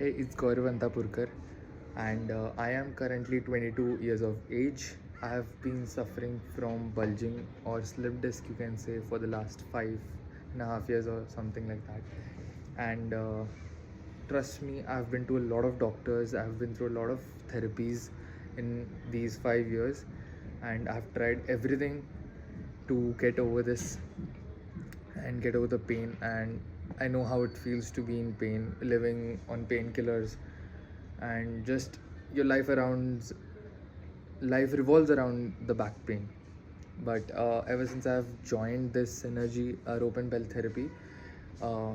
Hey, it's Gaurav Antapurkar, and I am currently 22 years of age. I have been suffering from bulging or slip disc, you can say, for the last 5.5 years or something like that. And trust me, I've been to a lot of doctors, I've been through a lot of therapies in these 5 years, and I've tried everything to get over this and get over the pain. And I know how it feels to be in pain, living on painkillers, and just your life revolves around the back pain. But ever since I've joined this Synergy Rope and Bell therapy, uh,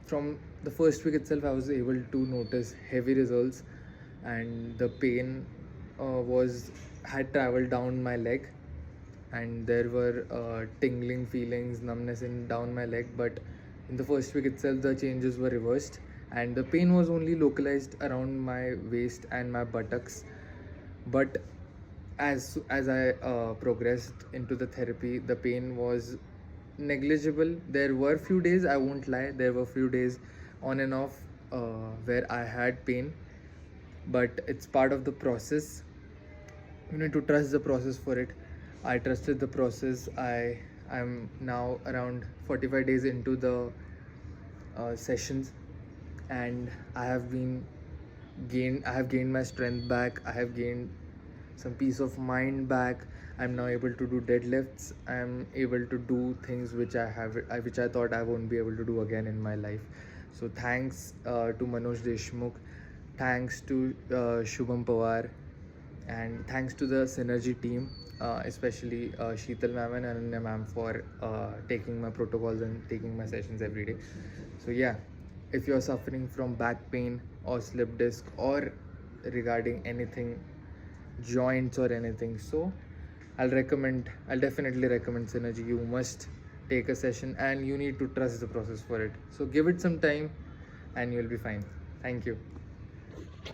from the first week itself, I was able to notice heavy results, and the pain was had traveled down my leg, and there were tingling feelings, numbness in down my leg. But in the first week itself, the changes were reversed, and the pain was only localized around my waist and my buttocks. But as I progressed into the therapy, the pain was negligible. There were few days, I won't lie, there were few days on and off where I had pain, but it's part of the process. You need to trust the process for it. I trusted the process. I'm now around 45 days into the sessions, and I have gained my strength back. I have gained some peace of mind back. I'm now able to do deadlifts. I'm able to do things which I thought I won't be able to do again in my life. So thanks to Manoj Deshmukh, thanks to Shubham Pawar, and thanks to the Synergy team, especially Sheetal ma'am and Ananya ma'am, for taking my protocols and taking my sessions every day. So yeah, if you're suffering from back pain or slip disc or regarding anything, joints or anything, so I'll definitely recommend Synergy. You must take a session, and you need to trust the process for it. So give it some time and you'll be fine. Thank you.